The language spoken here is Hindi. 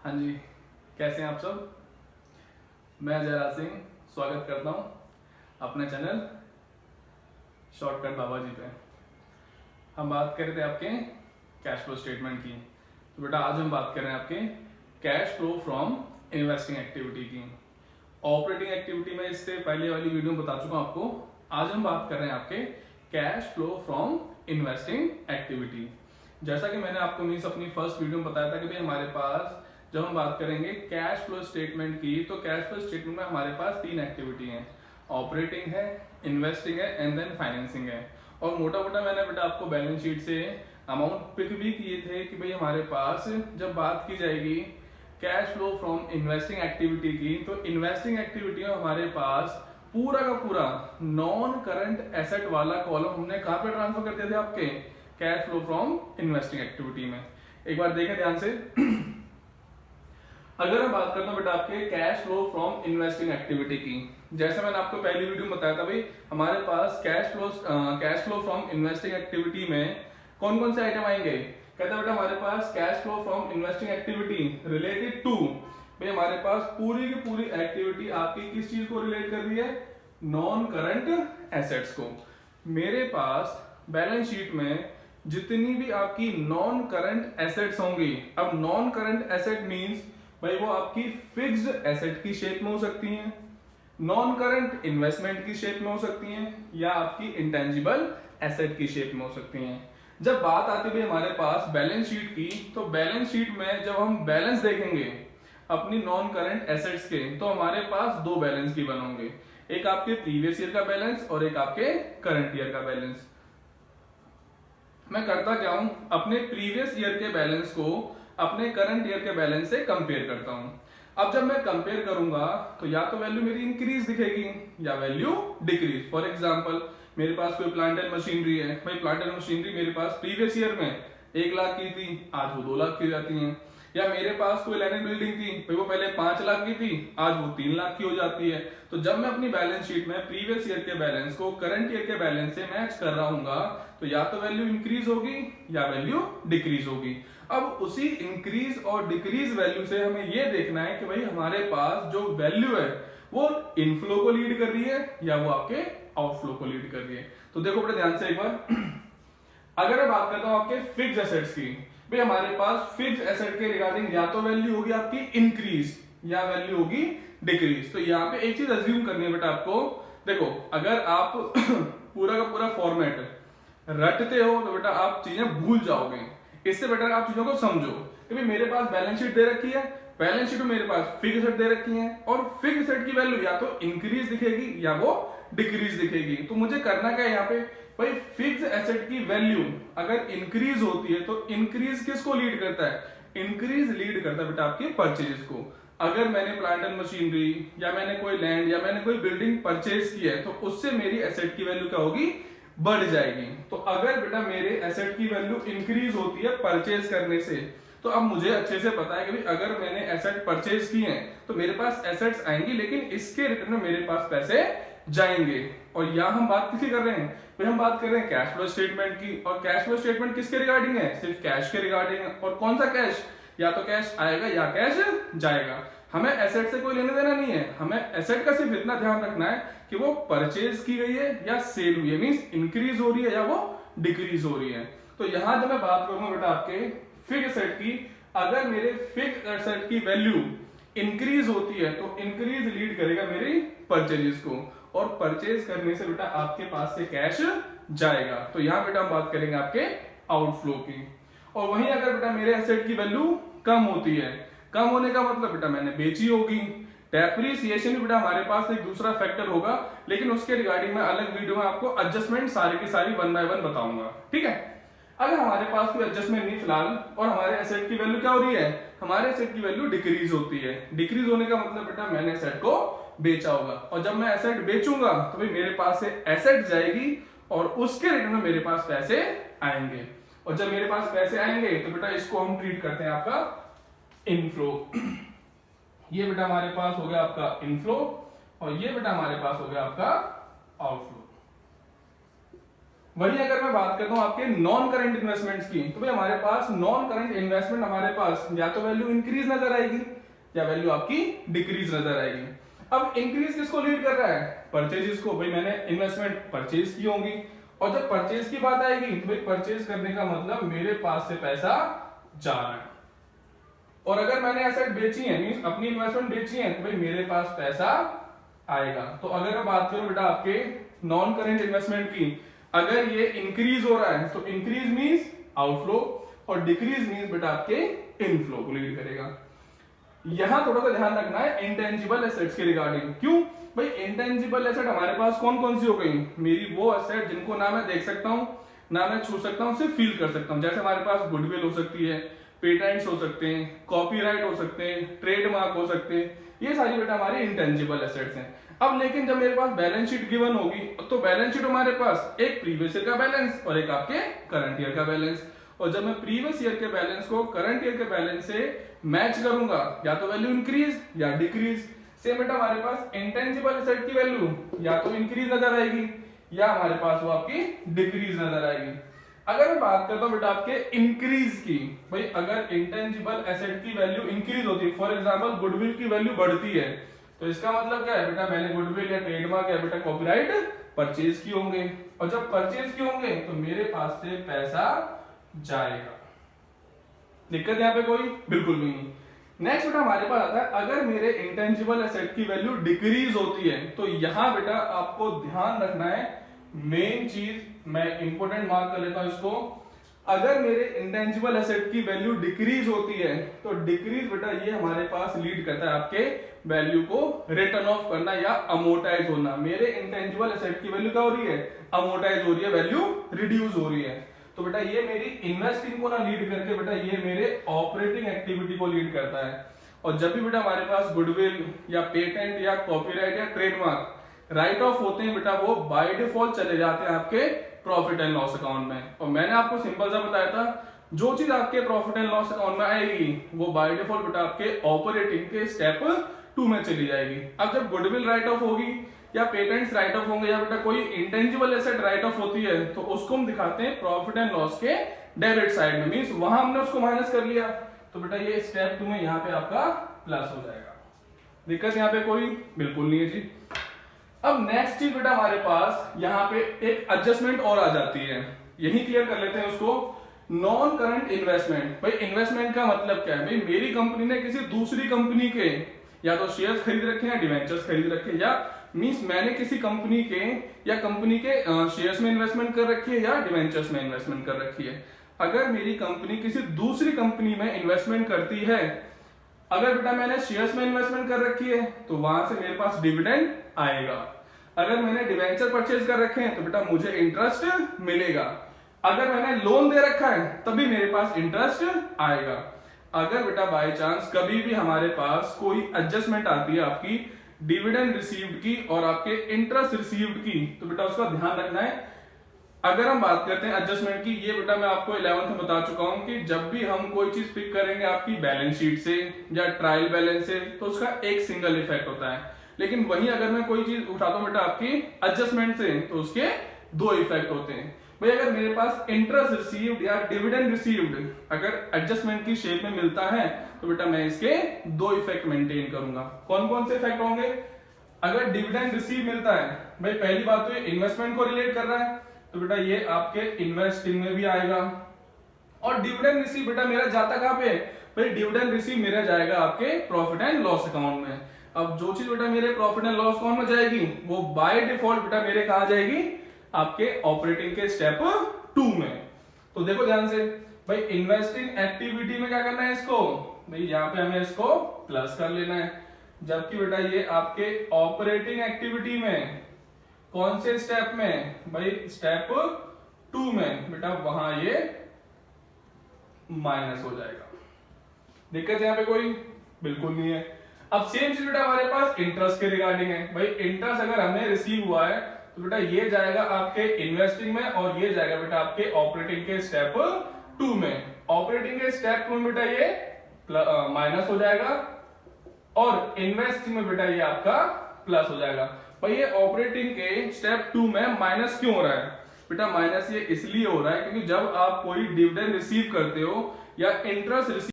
हाँ जी, कैसे हैं आप सब। मैं जयराज सिंह स्वागत करता हूँ अपने चैनल शॉर्टकट बाबा जी पे। हम बात कर रहे थे आपके कैश फ्लो स्टेटमेंट की। तो बेटा आज हम बात कर रहे हैं आपके cash flow from investing activity की। ऑपरेटिंग एक्टिविटी में इससे पहले वाली वीडियो में बता चुका हूँ आपको। आज हम बात कर रहे हैं आपके cash flow from investing activity. जैसा कि मैंने आपको मीन्स अपनी फर्स्ट वीडियो में बताया था कि भाई हमारे पास जब हम बात करेंगे कैश फ्लो स्टेटमेंट की, तो कैश फ्लो स्टेटमेंट में हमारे पास तीन एक्टिविटी हैं, ऑपरेटिंग है, इन्वेस्टिंग है एंड देन फाइनेंसिंग है। और मोटा मोटा मैंने बेटा आपको बैलेंस शीट से अमाउंट पिक भी किए थे कि भाई हमारे पास जब बात की जाएगी cash flow from investing activity की, तो इन्वेस्टिंग एक्टिविटी में हमारे पास पूरा का पूरा नॉन करंट एसेट वाला कॉलम हमने कहां पे ट्रांसफर कर दिए थे आपके cash flow from investing activity में। एक बार देखें ध्यान से। अगर मैं बात करता हूं बेटा आपके cash flow from investing activity की, जैसे मैंने आपको पहली वीडियो में बताया था भाई हमारे पास cash flow from investing activity में कौन कौन से आइटम आएंगे। कहता बेटा हमारे पास cash flow from investing activity related to, भाई हमारे पास पूरी की पूरी एक्टिविटी आपकी किस चीज को रिलेट कर रही है, नॉन करंट एसेट्स को। मेरे पास बैलेंस शीट में जितनी भी आपकी नॉन करंट एसेट्स होंगी, अब नॉन करंट एसेट मींस भाई वो आपकी फिक्स्ड एसेट की शेप में हो सकती हैं, नॉन करंट इन्वेस्टमेंट की शेप में हो सकती हैं, या आपकी इंटेंजिबल एसेट की शेप में हो सकती हैं। जब बात आती है हमारे पास बैलेंस शीट की, तो बैलेंस शीट में जब हम बैलेंस देखेंगे अपनी नॉन करंट एसेट्स के, तो हमारे पास दो बैलेंस की बनोगे, एक आपके प्रीवियस ईयर का बैलेंस और एक आपके करंट ईयर का बैलेंस। मैं करता क्या हूं, अपने प्रीवियस ईयर के बैलेंस को अपने करंट ईयर के बैलेंस से कंपेयर करता हूं। अब जब मैं कंपेयर करूंगा तो या तो वैल्यू मेरी इंक्रीज दिखेगी या वैल्यू डिक्रीज। फॉर एग्जांपल मेरे पास कोई प्लांट एंड मशीनरी है, भाई प्लांट एंड मशीनरी मेरे पास प्रीवियस ईयर में 1 लाख की थी, आज वो 2 लाख की हो जाती है। या मेरे पास कोई लैंड बिल्डिंग थी, भाई वो पहले 5 लाख की थी, आज वो 3 लाख की हो जाती है। तो जब मैं अपनी बैलेंस शीट में प्रीवियस ईयर के बैलेंस को करंट ईयर के बैलेंस से मैच कर रहा हूंगा, तो या तो वैल्यू इंक्रीज होगी या वैल्यू डिक्रीज होगी। अब उसी इंक्रीज और डिक्रीज वैल्यू से हमें यह देखना है कि भाई हमारे पास जो वैल्यू है वो इनफ्लो को लीड कर रही है या वो आपके आउटफ्लो को लीड कर रही है। तो देखो बड़े ध्यान से एक बार अगर मैं बात करता हूं आपके फिक्स एसेट्स की, भाई हमारे पास फिक्स एसेट के रिगार्डिंग या तो वैल्यू होगी आपकी इंक्रीज या वैल्यू होगी डिक्रीज। तो यहाँ पे एक चीज अज्यूम करनी है बेटा आपको, देखो अगर आप पूरा का पूरा फॉर्मेट रटते हो तो बेटा आप चीजें भूल जाओगे। इससे बेटर आप चीजों को समझो कि भाई मेरे पास बैलेंस शीट दे रखी है, बैलेंस शीट में मेरे पास फिक्स एसेट दे रखी है और फिक्स एसेट की वैल्यू या तो इंक्रीज दिखेगी या वो डिक्रीज दिखेगी। तो मुझे करना क्या है यहाँ पे, भाई फिक्स एसेट की वैल्यू अगर इंक्रीज होती है तो इंक्रीज किसको लीड करता है, इंक्रीज लीड करता है बेटा आपके परचेजेस को। अगर मैंने प्लांट एंड मशीनरी या मैंने कोई लैंड या मैंने कोई बिल्डिंग परचेज की है तो उससे मेरी एसेट की वैल्यू क्या होगी, बढ़ जाएगी। तो अगर बेटा मेरे एसेट की वैल्यू इंक्रीज होती है परचेज करने से, तो अब मुझे अच्छे से पता है कि भाई अगर मैंने एसेट परचेज किए हैं तो मेरे पास एसेट्स आएंगी, लेकिन इसके रिटर्न में मेरे पास पैसे जाएंगे। और यहां हम बात किसकी कर रहे हैं, भाई हम बात कर रहे हैं कैश फ्लो स्टेटमेंट की। और कैश फ्लो स्टेटमेंट किसके रिगार्डिंग है, सिर्फ कैश के रिगार्डिंग। और कौन सा कैश, या तो कैश आएगा या कैश जाएगा। हमें एसेट से कोई लेना देना नहीं है, हमें एसेट का सिर्फ इतना ध्यान रखना है कि वो परचेज की गई है या सेल हुई है, मींस इंक्रीज हो रही है या वो डिक्रीज हो रही है। तो यहां जब मैं बात करूंगा बेटा आपके फिक्स एसेट की, अगर मेरे फिक्स एसेट की वैल्यू इंक्रीज होती है तो इंक्रीज लीड करेगा मेरी परचेजेस को, और परचेज करने से बेटा आपके पास से कैश जाएगा। तो यहां बेटा हम बात करेंगे आपके आउटफ्लो की। और वहीं अगर बेटा मेरे एसेट की वैल्यू कम होती है, कम होने का मतलब बेटा मैंने बेची होगी। डेप्रिसिएशन भी बेटा हमारे पास एक दूसरा फैक्टर होगा, लेकिन उसके रिगार्डिंग में अलग वीडियो में आपको एडजस्टमेंट सारी की सारी 1 बाय 1 बताऊंगा, ठीक है। अगर हमारे पास कोई एडजस्टमेंट नहीं फिलहाल और हमारे एसेट की वैल्यू क्या हो रही है, हमारे एसेट की वैल्यू डिक्रीज होती है। डिक्रीज होने का मतलब बेटा मैंने एसेट को बेचा होगा, और जब मैं एसेट बेचूंगा तो भाई मेरे पास से एसेट जाएगी और उसके रिटर्न में मेरे पास पैसे आएंगे। और जब मेरे पास पैसे आएंगे तो बेटा इसको हम ट्रीट करते हैं आपका इनफ्लो। ये बेटा हमारे पास हो गया आपका इनफ्लो और ये बेटा हमारे पास हो गया आपका आउटफ्लो। वहीं अगर मैं बात करता हूं आपके नॉन करंट इन्वेस्टमेंट्स की, तो भाई हमारे पास नॉन करंट इन्वेस्टमेंट हमारे पास या तो वैल्यू इंक्रीज नजर आएगी या वैल्यू आपकी डिक्रीज नजर आएगी। अब इंक्रीज किसको लीड कर रहा है? परचेजेस को। भाई मैंने इन्वेस्टमेंट परचेज की होंगी, और जब परचेज की बात आएगी तो भाई परचेज करने का मतलब मेरे पास से पैसा जा रहा है, और अगर मैंने एसेट बेची है मींस अपनी इन्वेस्टमेंट बेची है तो भाई मेरे पास पैसा आएगा। तो अगर मैं बात करूं बेटा आपके नॉन करेंट इन्वेस्टमेंट की, अगर ये इंक्रीज हो रहा है तो इंक्रीज मींस आउटफ्लो, और डिक्रीज मींस बेटा आपके इनफ्लो को लीड करेगा। यहां थोड़ा सा ध्यान रखना है इंटेंजिबल एसेट्स के रिगार्डिंग। क्यों भाई? इंटेंजिबल एसेट हमारे पास कौन कौन सी हो गई? मेरी वो एसेट जिनको ना मैं देख सकता हूं, ना मैं छू सकता हूं, सिर्फ फील कर सकता हूं। जैसे हमारे पास गुडविल हो सकती है, पेटेंट्स हो सकते हैं, कॉपीराइट हो सकते हैं, ट्रेडमार्क हो सकते हैं, ये सारी बेटा हमारी इंटेंजिबल एसेट्स हैं। अब लेकिन जब मेरे पास बैलेंस शीट गिवन होगी तो बैलेंस शीट हमारे पास एक प्रीवियस ईयर का बैलेंस और एक आपके करंट ईयर का बैलेंस, और जब मैं प्रीवियस ईयर के बैलेंस को करंट ईयर के बैलेंस से मैच करूंगा या तो वैल्यू इंक्रीज या डिक्रीज। सेम बेटा हमारे पास इंटेंजिबल एसेट की वैल्यू या तो इंक्रीज नजर आएगी या हमारे पास वो आपकी डिक्रीज नजर आएगी। अगर मैं बात करता हूं बेटा आपके इंक्रीज की, भाई अगर इंटेंजिबल एसेट की वैल्यू इंक्रीज होती है, फॉर एग्जांपल गुडविल की वैल्यू बढ़ती है, तो इसका मतलब क्या है बेटा? मैंने गुडविल या ट्रेडमार्क या बेटा कॉपीराइट परचेज किए होंगे, और जब परचेज किए होंगे तो मेरे पास से पैसा जाएगा। दिक्कत यहाँ पे कोई बिल्कुल भी नहीं। नेक्स्ट बेटा हमारे पास आता है अगर मेरे इंटेंजिबल एसेट की वैल्यू डिक्रीज होती है, तो यहां बेटा आपको ध्यान रखना है मेन चीज, मैं इंपोर्टेंट मार्क कर लेता हूं इसको। अगर मेरे इंटेंजिबल एसेट की वैल्यू डिक्रीज होती है तो डिक्रीज बेटा ये हमारे पास लीड करता है आपके वैल्यू को रिटर्न ऑफ करना या अमोर्टाइज होना। मेरे इंटेंजिबल एसेट की वैल्यू क्या हो रही है? अमोर्टाइज हो रही है, वैल्यू रिड्यूस हो रही है। तो बेटा ये मेरी इन्वेस्टिंग को ना लीड करके बेटा ये मेरे ऑपरेटिंग एक्टिविटी को लीड करता है। और जब भी बेटा हमारे पास गुडविल या पेटेंट या कॉपीराइट या ट्रेडमार्क राइट ऑफ होते हैं बेटा, वो बाय डिफॉल्ट चले जाते हैं आपके प्रॉफिट एंड लॉस अकाउंट में। और मैंने आपको सिंपल सा बताया था, जो चीज आपके प्रॉफिट एंड लॉस अकाउंट में आएगी वो बाय डिफॉल्ट बेटा आपके ऑपरेटिंग के स्टेप 2 में चली जाएगी। अब जब गुडविल राइट ऑफ होगी या पेटेंट्स राइट ऑफ होंगे या बेटा कोई इंटेंजिबल एसेट राइट ऑफ होती है, तो उसको हम दिखाते हैं प्रॉफिट एंड लॉस के डेबिट साइड में, मींस वहां हमने उसको माइनस कर लिया, तो बेटा ये स्टेप 2 में यहाँ पे आपका प्लस हो जाएगा। दिक्कत यहाँ पे कोई बिल्कुल नहीं है जी। अब नेक्स्ट चीज बेटा हमारे पास यहाँ पे एक एडजस्टमेंट और आ जाती है, यही क्लियर कर लेते हैं उसको। नॉन करंट इन्वेस्टमेंट, भाई इन्वेस्टमेंट का मतलब क्या है? भाई मेरी कंपनी ने किसी दूसरी कंपनी के या तो शेयर्स खरीद रखे हैं, डिवेंचर्स खरीद रखे हैं, या मींस मैंने किसी कंपनी के या कंपनी के शेयर्स में इन्वेस्टमेंट कर रखी है या डिवेंचर्स में इन्वेस्टमेंट कर रखी है। अगर मेरी कंपनी किसी दूसरी कंपनी में इन्वेस्टमेंट करती है, अगर बेटा मैंने शेयर्स में इन्वेस्टमेंट कर रखी है तो वहां से मेरे पास डिविडेंड आएगा। अगर मैंने डिवेंचर परचेज कर रखे हैं तो बेटा मुझे इंटरेस्ट मिलेगा। अगर मैंने लोन दे रखा है तभी मेरे पास इंटरेस्ट आएगा। अगर बेटा बाय चांस कभी भी हमारे पास कोई एडजस्टमेंट आती है आपकी डिविडेंड रिसीव्ड की और आपके इंटरेस्ट रिसीव्ड की, तो बेटा उसका ध्यान रखना है। अगर हम बात करते हैं एडजस्टमेंट की, ये बेटा मैं आपको 11th में बता चुका हूं कि जब भी हम कोई चीज पिक करेंगे आपकी बैलेंस शीट से या ट्रायल बैलेंस से, तो उसका एक सिंगल इफेक्ट होता है। लेकिन वहीं अगर मैं कोई चीज उठाता हूं बेटा आपकी एडजस्टमेंट से, तो उसके 2 इफेक्ट होते हैं। भाई अगर मेरे पास इंटरेस्ट रिसीव्ड या डिविडेंड रिसीव्ड अगर एडजस्टमेंट की शेप में मिलता है, तो बेटा मैं इसके 2 इफेक्ट मेंटेन करूंगा। कौन कौन से इफेक्ट होंगे? अगर डिविडेंड रिसीव मिलता है, भाई पहली बात तो ये इन्वेस्टमेंट को रिलेट कर रहा है, तो बेटा ये आपके इन्वेस्टिंग में भी आएगा। और डिविडेंड रिसीव बेटा मेरा जाता कहां पे? भाई डिविडेंड रिसीव मेरा जाएगा आपके प्रॉफिट एंड लॉस अकाउंट में। अब जो चीज बेटा मेरे प्रॉफिट एंड लॉस अकाउंट में जाएगी वो बाय डिफॉल्ट बेटा मेरे कहां जाएगी? आपके ऑपरेटिंग के स्टेप 2 में। तो देखो ध्यान से, भाई इन्वेस्टिंग एक्टिविटी में क्या करना है इसको? भाई यहाँ पे हमें इसको प्लस कर लेना है, जबकि बेटा ये आपके ऑपरेटिंग एक्टिविटी में कौन से स्टेप में? भाई स्टेप 2 में बेटा वहां ये माइनस हो जाएगा। दिक्कत यहाँ पे कोई बिल्कुल नहीं है। अब सेम चीज बेटा हमारे पास इंटरेस्ट के रिगार्डिंग है। भाई इंटरेस्ट अगर हमें रिसीव हुआ है तो बेटा ये जाएगा आपके इन्वेस्टिंग में और ये जाएगा बेटा आपके ऑपरेटिंग के स्टेप 2 में। ऑपरेटिंग के स्टेप 2 में बेटा ये माइनस हो जाएगा और इन्वेस्टिंग में बेटा ये आपका प्लस हो जाएगा। भाई ये ऑपरेटिंग के स्टेप 2 में माइनस क्यों हो रहा है? बेटा माइनस ये इसलिए हो रहा है क्योंकि जब आप कोई डिविडेंड रिसीव करते हो या इंटरेस्ट रिसीव